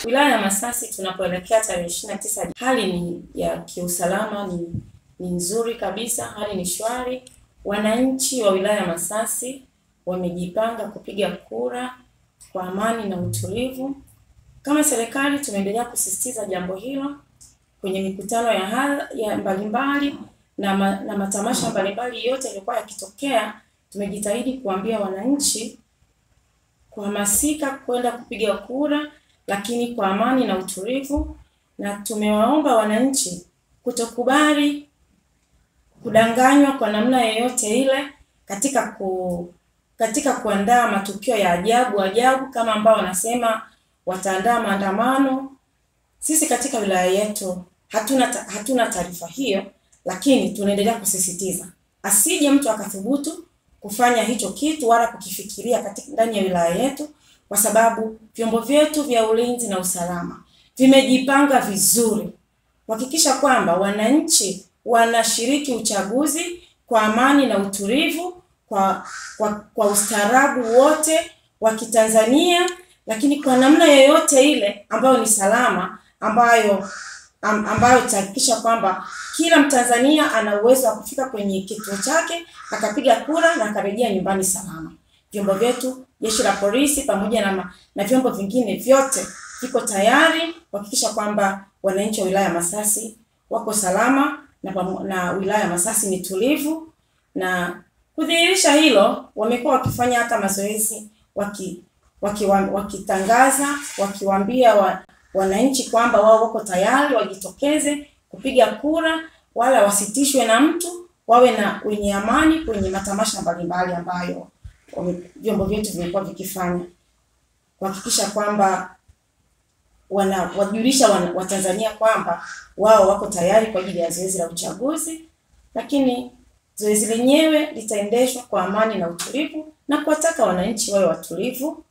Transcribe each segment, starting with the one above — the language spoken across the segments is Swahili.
Wilaya ya Masasi tunapoelekea tarehe 29, hali ni ya kiusalama ni nzuri kabisa, hali ni shwari. Wananchi wa wilaya ya Masasi wamejipanga kupiga kura kwa amani na utulivu. Kama serikali tumeendelea kusisitiza jambo hilo kwenye mikutano ya mbalimbali na matamasha mbalimbali yote yalikuwa yakitokea. Tumejitahidi kuambia wananchi kuhamasika kwenda kupiga kura, lakini kwa amani na utulivu, na tumewaomba wananchi kutokubali kudanganywa kwa namna yoyote ile katika kuandaa matukio ya ajabu kama ambao wanasema wataandaa maandamano. Sisi katika wilaya yetu hatuna taarifa hiyo, lakini tunaendelea kusisitiza asije mtu akathubutu kufanya hicho kitu wala kukifikiria katika ndani ya wilaya yetu, kwa sababu vyombo vyetu vya ulinzi na usalama vimejipanga vizuri kuhakikisha kwamba wananchi wanashiriki uchaguzi kwa amani na utulivu, kwa ustaarabu wote wa Kitanzania, lakini kwa namna yoyote ile ambayo ni salama, ambayo itahakikisha kwamba kila Mtanzania ana uwezo wa kufika kwenye kituo chake akapiga kura na akarejea nyumbani salama. Vyombo vyetu, jeshi la polisi pamoja na vyombo vingine vyote viko tayari kuhakikisha kwamba wananchi wa wilaya ya Masasi wako salama na wilaya ya Masasi ni tulivu. Na kudhihirisha hilo, wamekuwa wakifanya hata mazoezi wakitangaza, wakiwaambia wananchi kwamba wao wako tayari wajitokeze kupiga kura, wala wasitishwe na mtu, wawe na wenye amani kwenye matamasha mbalimbali ambayo vyombo vyetu vimekuwa vikifanya, kuhakikisha kwamba wajulisha Watanzania kwamba wao wako tayari kwa ajili ya zoezi la uchaguzi. Lakini zoezi lenyewe litaendeshwa kwa amani na utulivu, na kuwataka wananchi wawe watulivu,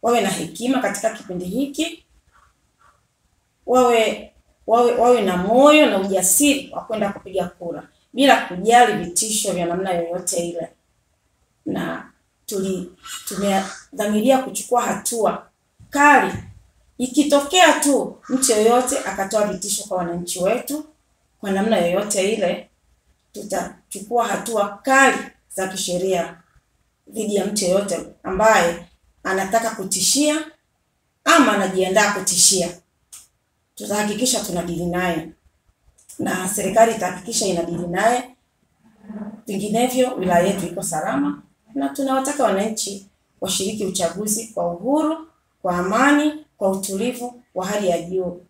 wawe na hekima katika kipindi hiki, wawe na moyo na ujasiri wa kwenda kupiga kura bila kujali vitisho vya namna yoyote ile. Na tumedhamiria kuchukua hatua kali ikitokea tu mtu yoyote akatoa vitisho kwa wananchi wetu kwa namna yoyote ile. Tutachukua hatua kali za kisheria dhidi ya mtu yoyote ambaye anataka kutishia ama anajiandaa kutishia. Tutahakikisha tunadili naye na serikali itahakikisha inadili naye, vinginevyo wilaya yetu iko salama. Na tunawataka wananchi washiriki uchaguzi kwa uhuru, kwa amani, kwa utulivu wa hali ya juu.